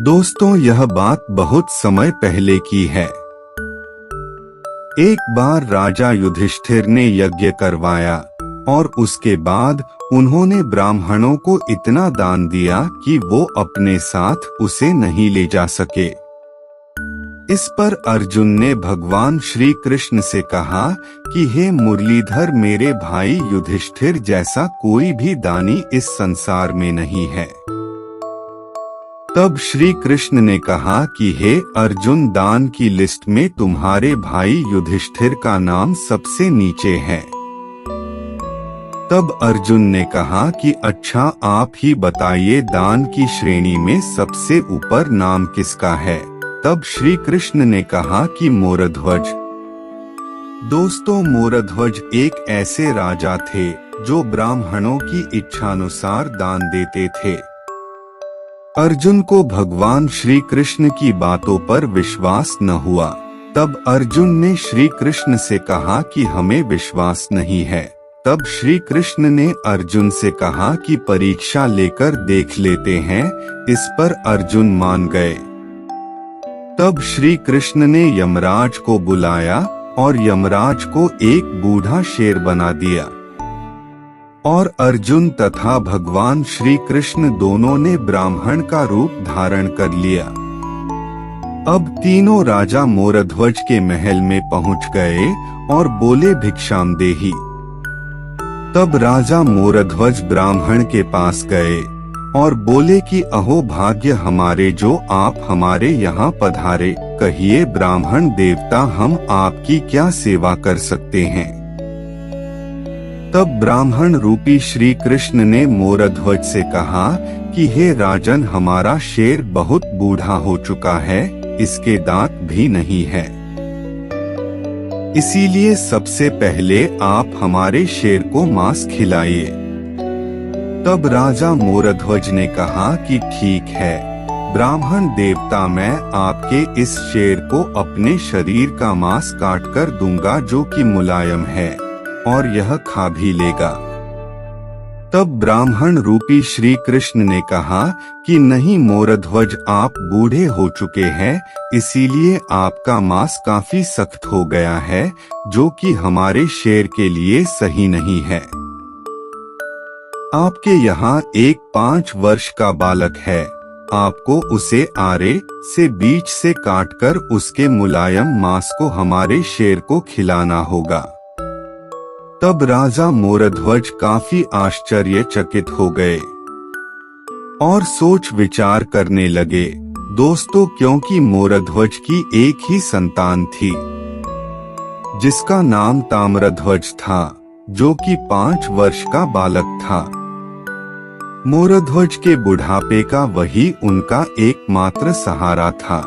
दोस्तों, यह बात बहुत समय पहले की है। एक बार राजा युधिष्ठिर ने यज्ञ करवाया और उसके बाद उन्होंने ब्राह्मणों को इतना दान दिया कि वो अपने साथ उसे नहीं ले जा सके। इस पर अर्जुन ने भगवान श्री कृष्ण से कहा कि हे मुरलीधर, मेरे भाई युधिष्ठिर जैसा कोई भी दानी इस संसार में नहीं है। तब श्री कृष्ण ने कहा कि हे अर्जुन, दान की लिस्ट में तुम्हारे भाई युधिष्ठिर का नाम सबसे नीचे है। तब अर्जुन ने कहा कि अच्छा, आप ही बताइए, दान की श्रेणी में सबसे ऊपर नाम किसका है। तब श्री कृष्ण ने कहा कि मोरध्वज। दोस्तों, मोरध्वज एक ऐसे राजा थे जो ब्राह्मणों की इच्छानुसार दान देते थे। अर्जुन को भगवान श्री कृष्ण की बातों पर विश्वास न हुआ। तब अर्जुन ने श्री कृष्ण से कहा कि हमें विश्वास नहीं है। तब श्री कृष्ण ने अर्जुन से कहा कि परीक्षा लेकर देख लेते हैं। इस पर अर्जुन मान गए। तब श्री कृष्ण ने यमराज को बुलाया और यमराज को एक बूढ़ा शेर बना दिया और अर्जुन तथा भगवान श्री कृष्ण दोनों ने ब्राह्मण का रूप धारण कर लिया। अब तीनों राजा मोरध्वज के महल में पहुंच गए और बोले, भिक्षाम देहि। तब राजा मोरध्वज ब्राह्मण के पास गए और बोले कि अहो भाग्य हमारे, जो आप हमारे यहाँ पधारे। कहिए ब्राह्मण देवता, हम आपकी क्या सेवा कर सकते हैं। तब ब्राह्मण रूपी श्री कृष्ण ने मोरध्वज से कहा कि हे राजन, हमारा शेर बहुत बूढ़ा हो चुका है, इसके दांत भी नहीं है। इसीलिए सबसे पहले आप हमारे शेर को मांस खिलाइए। तब राजा मोरध्वज ने कहा कि ठीक है ब्राह्मण देवता, मैं आपके इस शेर को अपने शरीर का मांस काट कर दूंगा, जो कि मुलायम है और यह खा भी लेगा। तब ब्राह्मण रूपी श्री कृष्ण ने कहा कि नहीं मोरध्वज, आप बूढ़े हो चुके हैं, इसीलिए आपका मांस काफी सख्त हो गया है, जो कि हमारे शेर के लिए सही नहीं है। आपके यहाँ एक 5 वर्ष का बालक है, आपको उसे आरे से बीच से काटकर उसके मुलायम मांस को हमारे शेर को खिलाना होगा। तब राजा मोरध्वज काफी आश्चर्यचकित हो गए और सोच विचार करने लगे। दोस्तों, क्योंकि मोरध्वज की एक ही संतान थी जिसका नाम ताम्रध्वज था, जो कि 5 वर्ष का बालक था। मोरध्वज के बुढ़ापे का वही उनका एकमात्र सहारा था।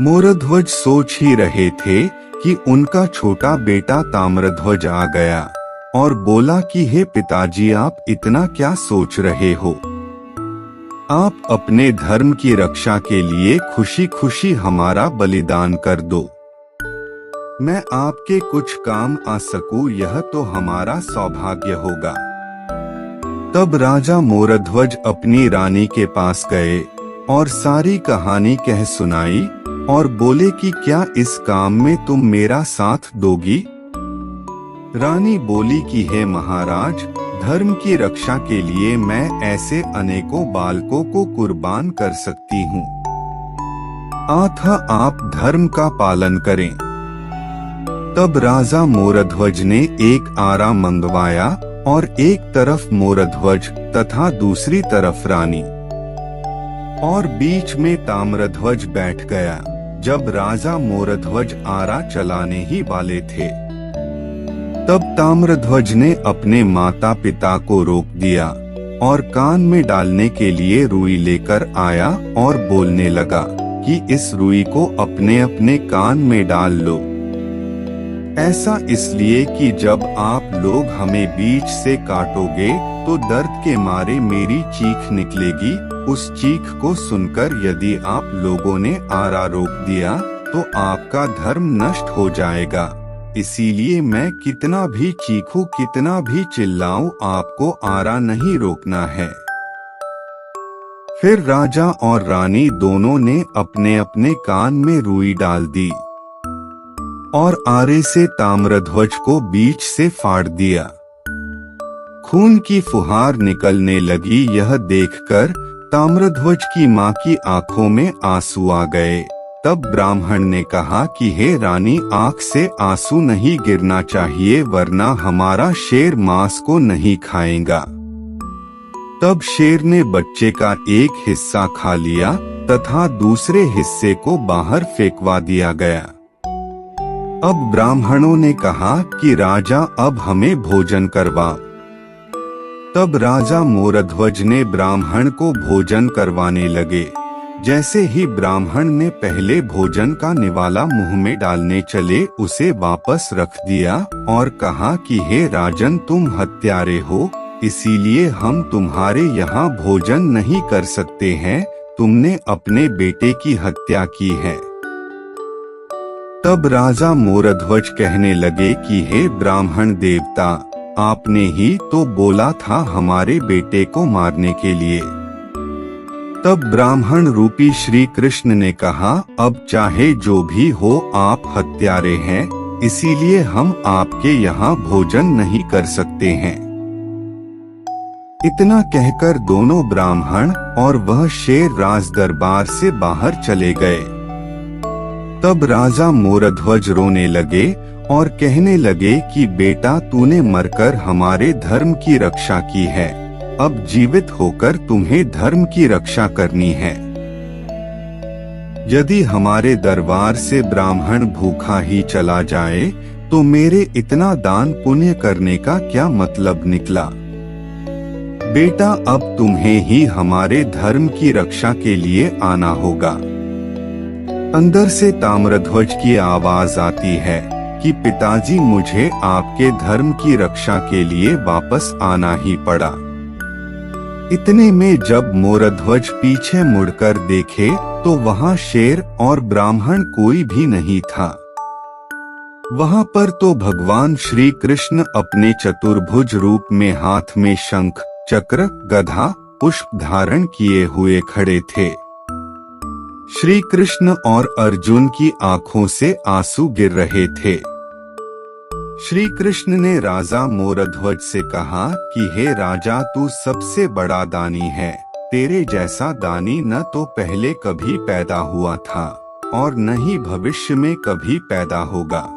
मोरध्वज सोच ही रहे थे कि उनका छोटा बेटा ताम्रध्वज आ गया और बोला कि हे पिताजी, आप इतना क्या सोच रहे हो। आप अपने धर्म की रक्षा के लिए खुशी खुशी हमारा बलिदान कर दो। मैं आपके कुछ काम आ सकूं, यह तो हमारा सौभाग्य होगा। तब राजा मोरध्वज अपनी रानी के पास गए और सारी कहानी कह सुनाई और बोले कि क्या इस काम में तुम मेरा साथ दोगी। रानी बोली कि हे महाराज, धर्म की रक्षा के लिए मैं ऐसे अनेकों बालकों को कुर्बान कर सकती हूँ, अतः आप धर्म का पालन करें। तब राजा मोरध्वज ने एक आरा मंगवाया और एक तरफ मोरध्वज तथा दूसरी तरफ रानी, और बीच में ताम्रध्वज बैठ गया। जब राजा मोरध्वज आरा चलाने ही वाले थे, तब ताम्रध्वज ने अपने माता पिता को रोक दिया और कान में डालने के लिए रुई लेकर आया और बोलने लगा कि इस रुई को अपने अपने कान में डाल लो। ऐसा इसलिए कि जब आप लोग हमें बीच से काटोगे तो दर्द के मारे मेरी चीख निकलेगी। उस चीख को सुनकर यदि आप लोगों ने आरा रोक दिया तो आपका धर्म नष्ट हो जाएगा। इसीलिए मैं कितना भी चीखूं, कितना भी चिल्लाऊं, आपको आरा नहीं रोकना है। फिर राजा और रानी दोनों ने अपने अपने कान में रुई डाल दी और आरे से ताम्रध्वज को बीच से फाड़ दिया। खून की फुहार निकलने लगी। यह देखकर ताम्रध्वज की माँ की आंखों में आंसू आ गए। तब ब्राह्मण ने कहा कि हे रानी, आंख से आंसू नहीं गिरना चाहिए, वरना हमारा शेर मांस को नहीं खाएगा। तब शेर ने बच्चे का एक हिस्सा खा लिया तथा दूसरे हिस्से को बाहर फेंकवा दिया गया। अब ब्राह्मणों ने कहा कि राजा, अब हमें भोजन करवा। तब राजा मोरध्वज ने ब्राह्मण को भोजन करवाने लगे। जैसे ही ब्राह्मण ने पहले भोजन का निवाला मुंह में डालने चले, उसे वापस रख दिया और कहा कि हे राजन, तुम हत्यारे हो, इसीलिए हम तुम्हारे यहाँ भोजन नहीं कर सकते हैं। तुमने अपने बेटे की हत्या की है। तब राजा मोरध्वज कहने लगे कि हे ब्राह्मण देवता, आपने ही तो बोला था हमारे बेटे को मारने के लिए। तब ब्राह्मण रूपी श्री कृष्ण ने कहा, अब चाहे जो भी हो, आप हत्यारे हैं, इसीलिए हम आपके यहाँ भोजन नहीं कर सकते हैं। इतना कहकर दोनों ब्राह्मण और वह शेर राज दरबार से बाहर चले गए। तब राजा मोरध्वज रोने लगे और कहने लगे कि बेटा, तूने मरकर हमारे धर्म की रक्षा की है, अब जीवित होकर तुम्हें धर्म की रक्षा करनी है। यदि हमारे दरबार से ब्राह्मण भूखा ही चला जाए तो मेरे इतना दान पुण्य करने का क्या मतलब निकला। बेटा, अब तुम्हें ही हमारे धर्म की रक्षा के लिए आना होगा। अंदर से ताम्रध्वज की आवाज आती है कि पिताजी, मुझे आपके धर्म की रक्षा के लिए वापस आना ही पड़ा। इतने में जब मोरध्वज पीछे मुड़कर देखे तो वहां शेर और ब्राह्मण कोई भी नहीं था। वहां पर तो भगवान श्री कृष्ण अपने चतुर्भुज रूप में हाथ में शंख, चक्र, गदा, पुष्प धारण किए हुए खड़े थे। श्री कृष्ण और अर्जुन की आंखों से आंसू गिर रहे थे। श्री कृष्ण ने राजा मोरध्वज से कहा कि हे राजा, तू सबसे बड़ा दानी है। तेरे जैसा दानी न तो पहले कभी पैदा हुआ था और न ही भविष्य में कभी पैदा होगा।